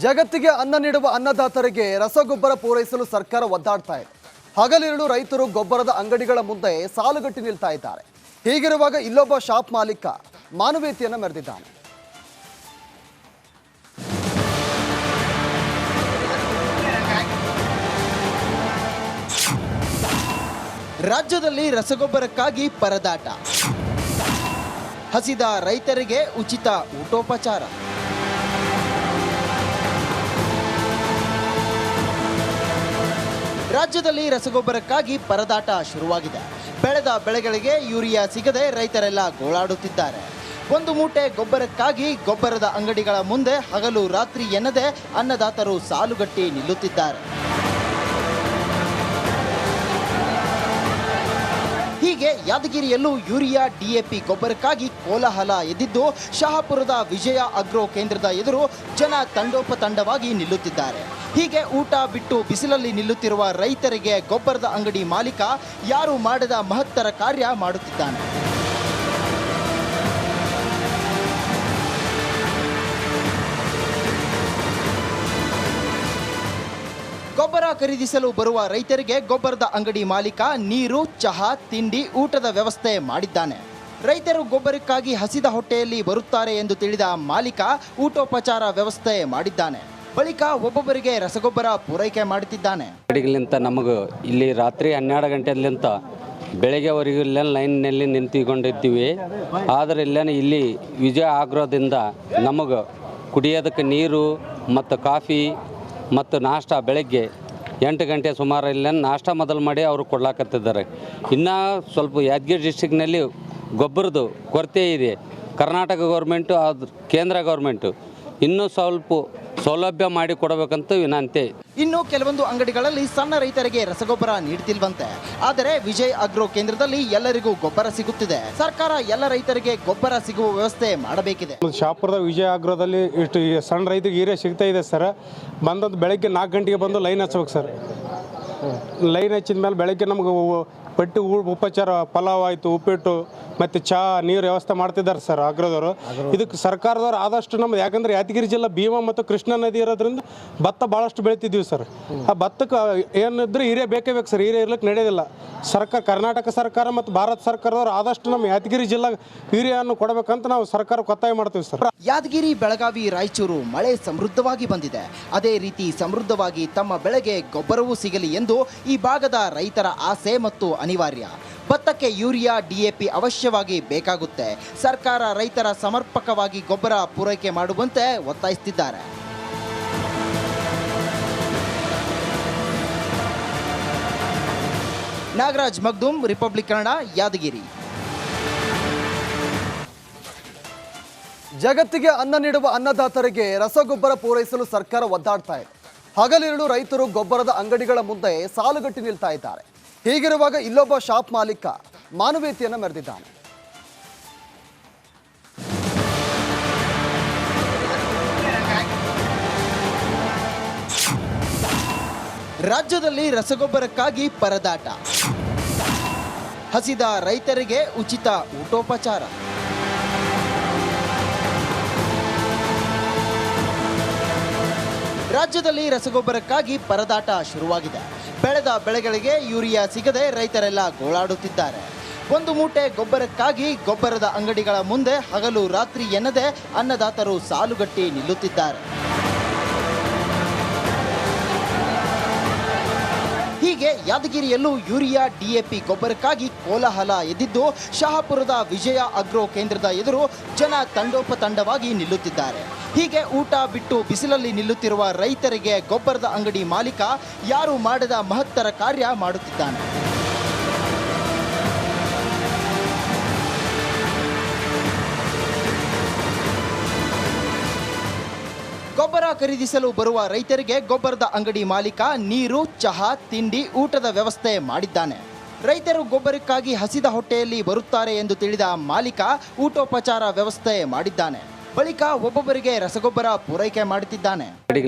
ಜಗತ್ತಿಗೆ ಅನ್ನ ನೀಡುವ ಅನ್ನದಾತರಿಗೆ ರಸಗೊಬ್ಬರ ಪೂರೈಸಲು ಸರ್ಕಾರ ಒದ್ದಾಡ್ತಾ ಇದೆ. ಹಗಲಿರುಳು ರೈತರು ಗೊಬ್ಬರದ ಅಂಗಡಿಗಳ ಮುಂದೆ ಸಾಲುಗಟ್ಟಿ ನಿಲ್ತಾ ಇದ್ದಾರೆ. ಹೀಗಿರುವಾಗ ಇಲ್ಲೊಬ್ಬ ಶಾಪ್ ಮಾಲೀಕ ಮಾನವೀಯತೆಯನ್ನು ಮೆರೆದಿದ್ದಾನೆ. ರಾಜ್ಯದಲ್ಲಿ ರಸಗೊಬ್ಬರಕ್ಕಾಗಿ ಪರದಾಟ, ಹಸಿದ ರೈತರಿಗೆ ಉಚಿತ ಊಟೋಪಚಾರ. ರಾಜ್ಯದಲ್ಲಿ ರಸಗೊಬ್ಬರಕ್ಕಾಗಿ ಪರದಾಟ ಶುರುವಾಗಿದೆ. ಬೆಳೆದ ಬೆಳೆಗಳಿಗೆ ಯೂರಿಯಾ ಸಿಗದೆ ರೈತರೆಲ್ಲ ಗೋಳಾಡುತ್ತಿದ್ದಾರೆ. ಒಂದು ಮೂಟೆ ಗೊಬ್ಬರಕ್ಕಾಗಿ ಗೊಬ್ಬರದ ಅಂಗಡಿಗಳ ಮುಂದೆ ಹಗಲು ರಾತ್ರಿ ಎನ್ನದೆ ಅನ್ನದಾತರು ಸಾಲುಗಟ್ಟಿ ನಿಲ್ಲುತ್ತಿದ್ದಾರೆ. ಹೀಗೆ ಯಾದಗಿರಿಯಲ್ಲೂ ಯೂರಿಯಾ ಡಿಎಪಿ ಗೊಬ್ಬರಕ್ಕಾಗಿ ಕೋಲಾಹಲ ಎದ್ದಿದ್ದು ಶಹಾಪುರದ ವಿಜಯ ಅಗ್ರೋ ಕೇಂದ್ರದ ಎದುರು ಜನ ತಂಡೋಪತಂಡವಾಗಿ ನಿಲ್ಲುತ್ತಿದ್ದಾರೆ. ಹೀಗೆ ಊಟ ಬಿಟ್ಟು ಬಿಸಿಲಲ್ಲಿ ನಿಲ್ಲುತ್ತಿರುವ ರೈತರಿಗೆ ಗೊಬ್ಬರದ ಅಂಗಡಿ ಮಾಲೀಕ ಯಾರು ಮಾಡದ ಮಹತ್ತರ ಕಾರ್ಯ ಮಾಡುತ್ತಿದ್ದಾನೆ. ಗೊಬ್ಬರ ಖರೀದಿಸಲು ಬರುವ ರೈತರಿಗೆ ಗೊಬ್ಬರದ ಅಂಗಡಿ ಮಾಲೀಕ ನೀರು, ಚಹಾ, ತಿಂಡಿ, ಊಟದ ವ್ಯವಸ್ಥೆ ಮಾಡಿದ್ದಾನೆ. ರೈತರು ಗೊಬ್ಬರಕ್ಕಾಗಿ ಹಸಿದ ಹೊಟ್ಟೆಯಲ್ಲಿ ಬರುತ್ತಾರೆ ಎಂದು ತಿಳಿದ ಮಾಲೀಕ ಊಟೋಪಚಾರ ವ್ಯವಸ್ಥೆ ಮಾಡಿದ್ದಾನೆ. ಬಳಿಕ ಒಬ್ಬೊಬ್ಬರಿಗೆ ರಸಗೊಬ್ಬರ ಪೂರೈಕೆ ಮಾಡುತ್ತಿದ್ದಾನೆ. ನಮಗೆ ಇಲ್ಲಿ ರಾತ್ರಿ 12 ಗಂಟೆಲಿಂತ ಬೆಳಗ್ಗೆವರೆಗೂ ಇಲ್ಲೇನು ಲೈನ್ನಲ್ಲಿ ನಿಂತುಕೊಂಡಿದ್ದೀವಿ. ಆದರೆ ಇಲ್ಲಿ ವಿಜಯ ಆಗ್ರೋದಿಂದ ನಮಗೆ ಕುಡಿಯೋದಕ್ಕೆ ನೀರು ಮತ್ತು ಕಾಫಿ ಮತ್ತು ನಾಷ್ಟ ಬೆಳಗ್ಗೆ 8 ಗಂಟೆ ಸುಮಾರು ಇಲ್ಲೇನು ನಾಷ್ಟ ಮೊದಲು ಮಾಡಿ ಅವರು ಕೊಡ್ಲಾಕತ್ತಿದ್ದಾರೆ. ಇನ್ನು ಸ್ವಲ್ಪ ಯಾದಗಿರಿ ಡಿಸ್ಟಿಕ್ನಲ್ಲಿ ಗೊಬ್ಬರದ್ದು ಕೊರತೆ ಇದೆ. ಕರ್ನಾಟಕ ಗೌರ್ಮೆಂಟು ಅದು ಕೇಂದ್ರ ಗೌರ್ಮೆಂಟು ಇನ್ನೂ ಸ್ವಲ್ಪ ಸೌಲಭ್ಯ ಮಾಡಿ ಕೊಡಬೇಕಂತ ವಿನಂತಿ. ಇನ್ನು ಕೆಲವೊಂದು ಅಂಗಡಿಗಳಲ್ಲಿ ಸಣ್ಣ ರೈತರಿಗೆ ರಸಗೊಬ್ಬರ ನೀಡ್ತಿಲ್ವಂತೆ. ಆದರೆ ವಿಜಯ್ ಅಗ್ರೋ ಕೇಂದ್ರದಲ್ಲಿ ಎಲ್ಲರಿಗೂ ಗೊಬ್ಬರ ಸಿಗುತ್ತಿದೆ. ಸರ್ಕಾರ ಎಲ್ಲ ರೈತರಿಗೆ ಗೊಬ್ಬರ ಸಿಗುವ ವ್ಯವಸ್ಥೆ ಮಾಡಬೇಕಿದೆ. ಶಾಪುರದ ವಿಜಯ ಅಗ್ರೋದಲ್ಲಿ ಇಷ್ಟು ಸಣ್ಣ ರೈತರಿಗೆ ಯೂರಿಯಾ ಸಿಗ್ತಾ ಇದೆ ಸರ್. ಬಂದದ್ದು ಬೆಳಗ್ಗೆ 4 ಗಂಟೆಗೆ ಬಂದು ಲೈನ್ ಹಚ್ಬೇಕು ಸರ್. ಲೈನ್ ಹಚ್ಚಿದ ಮೇಲೆ ಬೆಳಗ್ಗೆ ನಮಗೆ ಪಟ್ಟಿ ಉಪಚಾರ, ಪಲಾವ್ ಆಯಿತು, ಉಪ್ಪಿಟ್ಟು ಮತ್ತು ಚಹಾ, ನೀರು ವ್ಯವಸ್ಥೆ ಮಾಡ್ತಿದ್ದಾರೆ ಸರ್ ಅಗ್ರದವರು. ಇದಕ್ಕೆ ಸರ್ಕಾರದವ್ರು ಆದಷ್ಟು ನಮ್ದು, ಯಾಕಂದರೆ ಯಾದಗಿರಿ ಜಿಲ್ಲೆ ಭೀಮಾ ಮತ್ತು ಕೃಷ್ಣಾ ನದಿ ಇರೋದ್ರಿಂದ ಭತ್ತ ಭಾಳಷ್ಟು ಬೆಳಿತಿದ್ದೀವಿ ಸರ್. ಆ ಭತ್ತಕ್ಕೆ ಏನಿದ್ರೆ ಹಿರಿಯ ಬೇಕೇ ಬೇಕು ಸರ್. ಹಿರಿಯ ಇರ್ಲಿಕ್ಕೆ ನಡೆಯೋದಿಲ್ಲ. ಕರ್ನಾಟಕ ಸರ್ಕಾರ ಮತ್ತು ಭಾರತ ಸರ್ಕಾರದವ್ರು ಆದಷ್ಟು ನಮ್ಮ ಯಾದಗಿರಿ ಜಿಲ್ಲೆ ಹಿರಿಯನ್ನು ಕೊಡಬೇಕಂತ ನಾವು ಸರ್ಕಾರಕ್ಕೆ ಒತ್ತಾಯ ಮಾಡ್ತೀವಿ ಸರ್. ಯಾದಗಿರಿ, ಬೆಳಗಾವಿ, ರಾಯಚೂರು ಮಳೆ ಸಮೃದ್ಧವಾಗಿ ಬಂದಿದೆ. ಅದೇ ರೀತಿ ಸಮೃದ್ಧವಾಗಿ ತಮ್ಮ ಬೆಳೆಗೆ ಗೊಬ್ಬರವೂ ಸಿಗಲಿ ಎಂದು ಈ ಭಾಗದ ರೈತರ ಆಸೆ ಮತ್ತು ಅನಿವಾರ್ಯ. ಭತ್ತಕ್ಕೆ ಯೂರಿಯಾ ಡಿಎಪಿ ಅವಶ್ಯವಾಗಿ ಬೇಕಾಗುತ್ತೆ. ಸರ್ಕಾರ ರೈತರ ಸಮರ್ಪಕವಾಗಿ ಗೊಬ್ಬರ ಪೂರೈಕೆ ಮಾಡುವಂತೆ ಒತ್ತಾಯಿಸುತ್ತಿದ್ದಾರೆ. ನಾಗರಾಜ್ ಮಗ್ದುಮ್, ರಿಪಬ್ಲಿಕ್ ಕನ್ನಡ, ಯಾದಗಿರಿ. ಜಗತ್ತಿಗೆ ಅನ್ನ ನೀಡುವ ಅನ್ನದಾತರಿಗೆ ರಸಗೊಬ್ಬರ ಪೂರೈಸಲು ಸರ್ಕಾರ ಒದ್ದಾಡ್ತಾ ಇದೆ. ಹಗಲಿರುಳು ರೈತರು ಗೊಬ್ಬರದ ಅಂಗಡಿಗಳ ಮುಂದೆ ಸಾಲುಗಟ್ಟಿ ನಿಲ್ತಾ ಇದ್ದಾರೆ. ಹೀಗಿರುವಾಗ ಇಲ್ಲೊಬ್ಬ ಶಾಪ್ ಮಾಲೀಕ ಮಾನವೀಯತೆಯನ್ನು ಮೆರೆದಿದ್ದಾನೆ. ರಾಜ್ಯದಲ್ಲಿ ರಸಗೊಬ್ಬರಕ್ಕಾಗಿ ಪರದಾಟ, ಹಸಿದ ರೈತರಿಗೆ ಉಚಿತ ಊಟೋಪಚಾರ. ರಾಜ್ಯದಲ್ಲಿ ರಸಗೊಬ್ಬರಕ್ಕಾಗಿ ಪರದಾಟ ಶುರುವಾಗಿದೆ. ಬೆಳೆದ ಬೆಳೆಗಳಿಗೆ ಯೂರಿಯಾ ಸಿಗದೆ ರೈತರೆಲ್ಲ ಗೋಳಾಡುತ್ತಿದ್ದಾರೆ. ಒಂದು ಮೂಟೆ ಗೊಬ್ಬರಕ್ಕಾಗಿ ಗೊಬ್ಬರದ ಅಂಗಡಿಗಳ ಮುಂದೆ ಹಗಲು ರಾತ್ರಿ ಎನ್ನದೆ ಅನ್ನದಾತರು ಸಾಲುಗಟ್ಟಿ ನಿಲ್ಲುತ್ತಿದ್ದಾರೆ. ಹೀಗೆ ಯಾದಗಿರಿಯಲ್ಲೂ ಯೂರಿಯಾ ಡಿಎಪಿ ಗೊಬ್ಬರಕ್ಕಾಗಿ ಕೋಲಾಹಲ ಎದ್ದಿದ್ದು ಶಹಾಪುರದ ವಿಜಯ ಅಗ್ರೋ ಕೇಂದ್ರದ ಎದುರು ಜನ ತಂಡೋಪತಂಡವಾಗಿ ನಿಲ್ಲುತ್ತಿದ್ದಾರೆ. ಹೀಗೆ ಊಟ ಬಿಟ್ಟು ಬಿಸಿಲಲ್ಲಿ ನಿಲ್ಲುತ್ತಿರುವ ರೈತರಿಗೆ ಗೊಬ್ಬರದ ಅಂಗಡಿ ಮಾಲೀಕ ಯಾರು ಮಾಡದ ಮಹತ್ತರ ಕಾರ್ಯ ಮಾಡುತ್ತಿದ್ದಾನೆ. ಗೊಬ್ಬರ ಖರೀದಿಸಲು ಬರುವ ರೈತರಿಗೆ ಗೊಬ್ಬರದ ಅಂಗಡಿ ಮಾಲೀಕ ನೀರು, ಚಹಾ, ತಿಂಡಿ, ಊಟದ ವ್ಯವಸ್ಥೆ ಮಾಡಿದ್ದಾನೆ. ರೈತರು ಗೊಬ್ಬರಕ್ಕಾಗಿ ಹಸಿದ ಹೊಟ್ಟೆಯಲ್ಲಿ ಬರುತ್ತಾರೆ ಎಂದು ತಿಳಿದ ಮಾಲೀಕ ಊಟೋಪಚಾರ ವ್ಯವಸ್ಥೆ ಮಾಡಿದ್ದಾನೆ. ಬಳಿಕ ಒಬ್ಬೊಬ್ಬರಿಗೆ ರಸಗೊಬ್ಬರ ಪೂರೈಕೆ ಮಾಡುತ್ತಿದ್ದಾನೆ.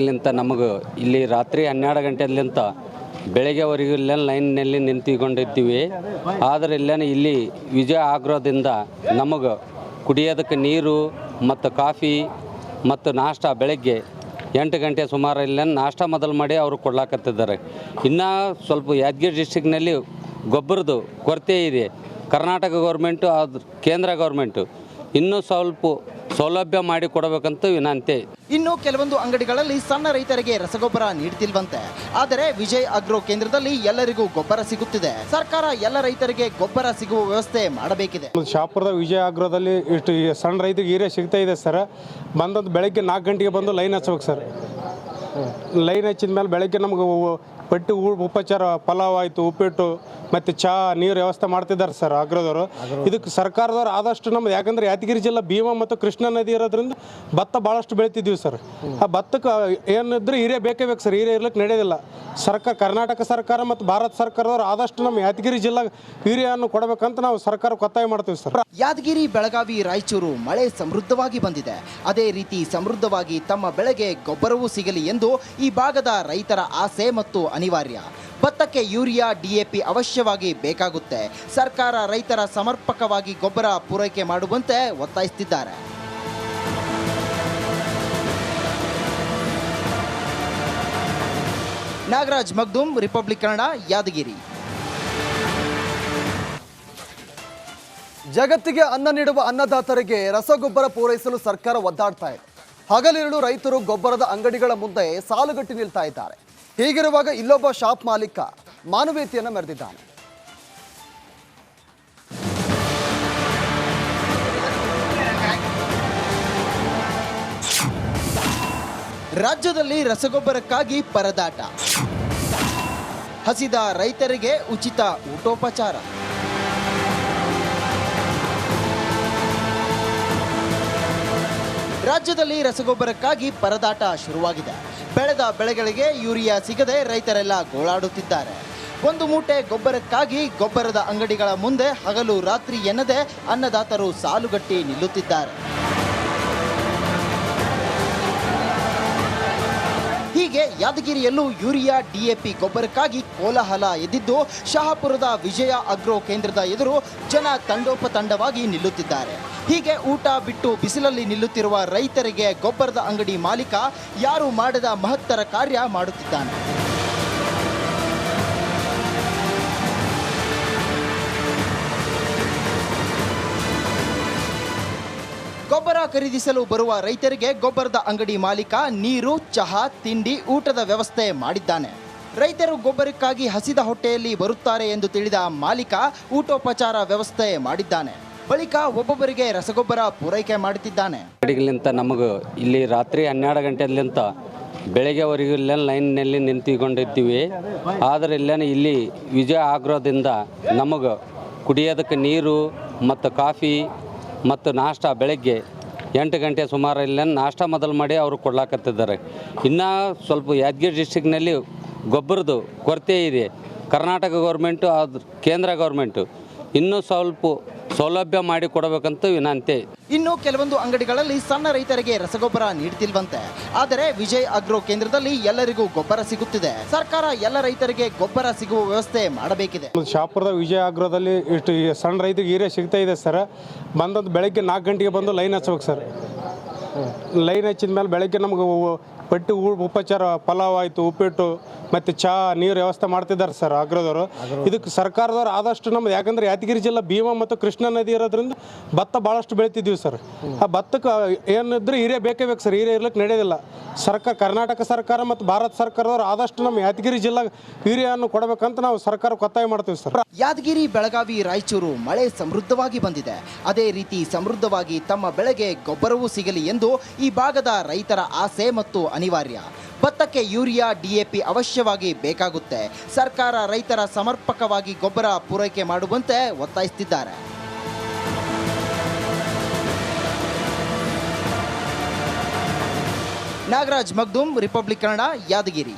ನಮಗೆ ಇಲ್ಲಿ ರಾತ್ರಿ 12 ಗಂಟೆಲಿಂತ ಬೆಳಗ್ಗೆವರೆಗೂ ಇಲ್ಲೇನು ಲೈನ್ನಲ್ಲಿ ನಿಂತುಕೊಂಡಿದ್ದೀವಿ. ಆದರೆ ಇಲ್ಲಿ ವಿಜಯ ಆಗ್ರೋದಿಂದ ನಮಗೆ ಕುಡಿಯೋದಕ್ಕೆ ನೀರು ಮತ್ತು ಕಾಫಿ ಮತ್ತು ನಾಷ್ಟ ಬೆಳಗ್ಗೆ 8 ಗಂಟೆ ಸುಮಾರು ಇಲ್ಲ ನಾಷ್ಟ ಮೊದಲು ಮಾಡಿ ಅವರು ಕೊಡ್ಲಾಕತ್ತಿದ್ದಾರೆ. ಇನ್ನು ಸ್ವಲ್ಪ ಯಾದಗಿರಿ ಡಿಸ್ಟಿಕ್ನಲ್ಲಿ ಗೊಬ್ಬರದ ಕೊರತೆ ಇದೆ. ಕರ್ನಾಟಕ ಗೌರ್ಮೆಂಟು ಅದು ಕೇಂದ್ರ ಗೌರ್ಮೆಂಟು ಇನ್ನೂ ಸ್ವಲ್ಪ ಸೌಲಭ್ಯ ಮಾಡಿ ಕೊಡಬೇಕಂತ ವಿನಂತಿ. ಇನ್ನು ಕೆಲವೊಂದು ಅಂಗಡಿಗಳಲ್ಲಿ ಸಣ್ಣ ರೈತರಿಗೆ ರಸಗೊಬ್ಬರ ನೀಡ್ತಿಲ್ವಂತೆ. ಆದರೆ ವಿಜಯ್ ಅಗ್ರೋ ಕೇಂದ್ರದಲ್ಲಿ ಎಲ್ಲರಿಗೂ ಗೊಬ್ಬರ ಸಿಗುತ್ತಿದೆ. ಸರ್ಕಾರ ಎಲ್ಲ ರೈತರಿಗೆ ಗೊಬ್ಬರ ಸಿಗುವ ವ್ಯವಸ್ಥೆ ಮಾಡಬೇಕಿದೆ. ಶಾಪುರದ ವಿಜಯ್ ಅಗ್ರೋದಲ್ಲಿ ಇಷ್ಟು ಸಣ್ಣ ರೈತರಿಗೆ ಯೂರಿಯಾ ಸಿಗ್ತಾ ಇದೆ ಸರ್. ಬಂದದ್ದು ಬೆಳಗ್ಗೆ 4 ಗಂಟೆಗೆ ಬಂದು ಲೈನ್ ಹಚ್ಬೇಕು ಸರ್. ಲೈನ್ ಹಚ್ಚಿದ ಮೇಲೆ ಬೆಳಗ್ಗೆ ನಮ್ಗೆ ಪಟ್ಟಿ ಉಪಚಾರ ಪಲಾವ್ ಆಯಿತು, ಉಪ್ಪಿಟ್ಟು ಮತ್ತು ಚಹಾ ನೀರು ವ್ಯವಸ್ಥೆ ಮಾಡ್ತಿದ್ದಾರೆ ಸರ್ ಅಗ್ರದವರು. ಇದಕ್ಕೆ ಸರ್ಕಾರದವ್ರು ಆದಷ್ಟು ನಮ್ದು, ಯಾಕಂದ್ರೆ ಯಾದಗಿರಿ ಜಿಲ್ಲೆ ಭೀಮಾ ಮತ್ತು ಕೃಷ್ಣಾ ನದಿ ಇರೋದ್ರಿಂದ ಭತ್ತ ಭಾಳಷ್ಟು ಬೆಳಿತಿದ್ದೀವಿ ಸರ್. ಆ ಭತ್ತಕ್ಕೆ ಏನಿದ್ರೆ ಹಿರಿಯ ಬೇಕೇ ಬೇಕು ಸರ್. ಹಿರಿಯ ಇರ್ಲಿಕ್ಕೆ ನಡೆಯೋದಿಲ್ಲ. ಕರ್ನಾಟಕ ಸರ್ಕಾರ ಮತ್ತು ಭಾರತ ಸರ್ಕಾರದವ್ರು ಆದಷ್ಟು ನಮ್ಮ ಯಾದಗಿರಿ ಜಿಲ್ಲೆ ಹಿರಿಯನ್ನು ಕೊಡಬೇಕಂತ ನಾವು ಸರ್ಕಾರಕ್ಕೆ ಒತ್ತಾಯ ಮಾಡ್ತೀವಿ ಸರ್. ಯಾದಗಿರಿ, ಬೆಳಗಾವಿ, ರಾಯಚೂರು ಮಳೆ ಸಮೃದ್ಧವಾಗಿ ಬಂದಿದೆ. ಅದೇ ರೀತಿ ಸಮೃದ್ಧವಾಗಿ ತಮ್ಮ ಬೆಳೆಗೆ ಗೊಬ್ಬರವೂ ಸಿಗಲಿ ಎಂದು ಈ ಭಾಗದ ರೈತರ ಆಸೆ ಮತ್ತು ಅನಿವಾರ್ಯ. ಭತ್ತಕ್ಕೆ ಯೂರಿಯಾ, DAP ಅವಶ್ಯವಾಗಿ ಬೇಕಾಗುತ್ತೆ. ಸರ್ಕಾರ ರೈತರ ಸಮರ್ಪಕವಾಗಿ ಗೊಬ್ಬರ ಪೂರೈಕೆ ಮಾಡುವಂತೆ ಒತ್ತಾಯಿಸುತ್ತಿದ್ದಾರೆ. ನಾಗರಾಜ್ ಮಗ್ದುಮ್, ರಿಪಬ್ಲಿಕ್ ಕನ್ನಡ, ಯಾದಗಿರಿ. ಜಗತ್ತಿಗೆ ಅನ್ನ ನೀಡುವ ಅನ್ನದಾತರಿಗೆ ರಸಗೊಬ್ಬರ ಪೂರೈಸಲು ಸರ್ಕಾರ ಒದ್ದಾಡ್ತಾ ಇದೆ. ಹಗಲಿರುಳು ರೈತರು ಗೊಬ್ಬರದ ಅಂಗಡಿಗಳ ಮುಂದೆ ಸಾಲುಗಟ್ಟಿ ನಿಲ್ತಾ ಇದ್ದಾರೆ. ಹೀಗಿರುವಾಗ ಇಲ್ಲೊಬ್ಬ ಶಾಪ್ ಮಾಲೀಕ ಮಾನವೀಯತೆಯನ್ನು ಮೆರೆದಿದ್ದಾನೆ. ರಾಜ್ಯದಲ್ಲಿ ರಸಗೊಬ್ಬರಕ್ಕಾಗಿ ಪರದಾಟ. ಹಸಿದ ರೈತರಿಗೆ ಉಚಿತ ಊಟೋಪಚಾರ. ರಾಜ್ಯದಲ್ಲಿ ರಸಗೊಬ್ಬರಕ್ಕಾಗಿ ಪರದಾಟ ಶುರುವಾಗಿದೆ. ಬೆಳೆದ ಬೆಳೆಗಳಿಗೆ ಯೂರಿಯಾ ಸಿಗದೆ ರೈತರೆಲ್ಲ ಗೋಳಾಡುತ್ತಿದ್ದಾರೆ. ಒಂದು ಮೂಟೆ ಗೊಬ್ಬರಕ್ಕಾಗಿ ಗೊಬ್ಬರದ ಅಂಗಡಿಗಳ ಮುಂದೆ ಹಗಲು ರಾತ್ರಿ ಎನ್ನದೆ ಅನ್ನದಾತರು ಸಾಲುಗಟ್ಟಿ ನಿಲ್ಲುತ್ತಿದ್ದಾರೆ. ಹೀಗೆ ಯಾದಗಿರಿಯಲ್ಲೂ ಯೂರಿಯಾ, DAP ಗೊಬ್ಬರಕ್ಕಾಗಿ ಕೋಲಾಹಲ ಎದ್ದಿದ್ದು ಶಹಾಪುರದ ವಿಜಯ ಅಗ್ರೋ ಕೇಂದ್ರದ ಎದುರು ಜನ ತಂಡೋಪತಂಡವಾಗಿ ನಿಲ್ಲುತ್ತಿದ್ದಾರೆ. ಹೀಗೆ ಊಟ ಬಿಟ್ಟು ಬಿಸಿಲಲ್ಲಿ ನಿಲ್ಲುತ್ತಿರುವ ರೈತರಿಗೆ ಗೊಬ್ಬರದ ಅಂಗಡಿ ಮಾಲೀಕ ಯಾರು ಮಾಡದ ಮಹತ್ತರ ಕಾರ್ಯ ಮಾಡುತ್ತಿದ್ದಾನೆ. ಗೊಬ್ಬರ ಖರೀದಿಸಲು ಬರುವ ರೈತರಿಗೆ ಗೊಬ್ಬರದ ಅಂಗಡಿ ಮಾಲೀಕ ನೀರು, ಚಹಾ, ತಿಂಡಿ, ಊಟದ ವ್ಯವಸ್ಥೆ ಮಾಡಿದ್ದಾನೆ. ರೈತರು ಗೊಬ್ಬರಕ್ಕಾಗಿ ಹಸಿದ ಹೊಟ್ಟೆಯಲ್ಲಿ ಬರುತ್ತಾರೆ ಎಂದು ತಿಳಿದ ಮಾಲೀಕ ಊಟೋಪಚಾರ ವ್ಯವಸ್ಥೆ ಮಾಡಿದ್ದಾನೆ. ಬಳಿಕ ಒಬ್ಬೊಬ್ಬರಿಗೆ ರಸಗೊಬ್ಬರ ಪೂರೈಕೆ ಮಾಡುತ್ತಿದ್ದಾನೆ. ಅಂಗಡಿಗಳಿಂದ ನಮಗೆ ಇಲ್ಲಿ ರಾತ್ರಿ 12 ಗಂಟೆಲಿಂತ ಬೆಳಗ್ಗೆವರೆಗೂ ಇಲ್ಲೇನು ಲೈನ್ನಲ್ಲಿ ನಿಂತುಕೊಂಡಿದ್ದೀವಿ. ಆದರೆ ಇಲ್ಲಿ ವಿಜಯ ಆಗ್ರೋದಿಂದ ನಮಗೆ ಕುಡಿಯೋದಕ್ಕೆ ನೀರು ಮತ್ತು ಕಾಫಿ ಮತ್ತು ನಾಷ್ಟ ಬೆಳಗ್ಗೆ 8 ಗಂಟೆ ಸುಮಾರು ಇಲ್ಲ ನಾಷ್ಟ ಮೊದಲು ಮಾಡಿ ಅವರು ಕೊಡ್ಲಾಕತ್ತಿದ್ದಾರೆ. ಇನ್ನು ಸ್ವಲ್ಪ ಯಾದಗಿರಿ ಡಿಸ್ಟಿಕ್ನಲ್ಲಿ ಗೊಬ್ಬರದ ಕೊರತೆ ಇದೆ. ಕರ್ನಾಟಕ ಗೌರ್ಮೆಂಟು ಅದು ಕೇಂದ್ರ ಗೌರ್ಮೆಂಟು ಇನ್ನೂ ಸ್ವಲ್ಪ ಸೌಲಭ್ಯ ಮಾಡಿ ಕೊಡಬೇಕಂತ ವಿನಂತಿ. ಇನ್ನು ಕೆಲವೊಂದು ಅಂಗಡಿಗಳಲ್ಲಿ ಸಣ್ಣ ರೈತರಿಗೆ ರಸಗೊಬ್ಬರ ನೀಡ್ತಿಲ್ವಂತೆ. ಆದರೆ ವಿಜಯ್ ಅಗ್ರೋ ಕೇಂದ್ರದಲ್ಲಿ ಎಲ್ಲರಿಗೂ ಗೊಬ್ಬರ ಸಿಗುತ್ತಿದೆ. ಸರ್ಕಾರ ಎಲ್ಲ ರೈತರಿಗೆ ಗೊಬ್ಬರ ಸಿಗುವ ವ್ಯವಸ್ಥೆ ಮಾಡಬೇಕಿದೆ. ಶಾಪುರದ ವಿಜಯ್ ಅಗ್ರೋದಲ್ಲಿ ಇಷ್ಟು ಸಣ್ಣ ರೈತರಿಗೆ ಯೂರಿಯಾ ಸಿಗ್ತಾ ಇದೆ ಸರ್. ಬಂದದ್ದು ಬೆಳಗ್ಗೆ 4 ಗಂಟೆಗೆ ಬಂದು ಲೈನ್ ಹಚ್ಬೇಕು ಸರ್. ಲೈನ್ ಹಚ್ಚಿದ ಮೇಲೆ ಬೆಳಗ್ಗೆ ನಮ್ಗೆ ಪಟ್ಟಿ ಉಪಚಾರ ಪಲಾವ್ ಆಯಿತು, ಉಪ್ಪಿಟ್ಟು ಮತ್ತು ಚಹಾ ನೀರು ವ್ಯವಸ್ಥೆ ಮಾಡ್ತಿದ್ದಾರೆ ಸರ್ ಅಗ್ರದವರು. ಇದಕ್ಕೆ ಸರ್ಕಾರದವ್ರು ಆದಷ್ಟು ನಮ್ದು, ಯಾಕಂದ್ರೆ ಯಾದಗಿರಿ ಜಿಲ್ಲೆ ಭೀಮಾ ಮತ್ತು ಕೃಷ್ಣಾ ನದಿ ಇರೋದ್ರಿಂದ ಭತ್ತ ಭಾಳಷ್ಟು ಬೆಳಿತಿದ್ದೀವಿ ಸರ್. ಆ ಭತ್ತಕ್ಕೆ ಏನಿದ್ರೆ ಹಿರಿಯ ಬೇಕೇ ಬೇಕು ಸರ್. ಹಿರಿಯ ಇರ್ಲಿಕ್ಕೆ ನಡೆಯೋದಿಲ್ಲ. ಕರ್ನಾಟಕ ಸರ್ಕಾರ ಮತ್ತು ಭಾರತ ಸರ್ಕಾರದವ್ರು ಆದಷ್ಟು ನಮ್ಮ ಯಾದಗಿರಿ ಜಿಲ್ಲೆ ಹಿರಿಯನ್ನು ಕೊಡಬೇಕಂತ ನಾವು ಸರ್ಕಾರಕ್ಕೆ ಒತ್ತಾಯ ಮಾಡ್ತೀವಿ ಸರ್. ಯಾದಗಿರಿ, ಬೆಳಗಾವಿ, ರಾಯಚೂರು ಮಳೆ ಸಮೃದ್ಧವಾಗಿ ಬಂದಿದೆ. ಅದೇ ರೀತಿ ಸಮೃದ್ಧವಾಗಿ ತಮ್ಮ ಬೆಳೆಗೆ ಗೊಬ್ಬರವೂ ಸಿಗಲಿ ಎಂದು ಈ ಭಾಗದ ರೈತರ ಆಸೆ ಮತ್ತು ಅನಿವಾರ್ಯ. ಭತ್ತಕ್ಕೆ ಯೂರಿಯಾ, DAP ಅವಶ್ಯವಾಗಿ ಬೇಕಾಗುತ್ತೆ. ಸರ್ಕಾರ ರೈತರ ಸಮರ್ಪಕವಾಗಿ ಗೊಬ್ಬರ ಪೂರೈಕೆ ಮಾಡುವಂತೆ ಒತ್ತಾಯಿಸುತ್ತಿದ್ದಾರೆ. ನಾಗರಾಜ್ ಮಗ್ದುಮ್, ರಿಪಬ್ಲಿಕ್ ಕನ್ನಡ, ಯಾದಗಿರಿ.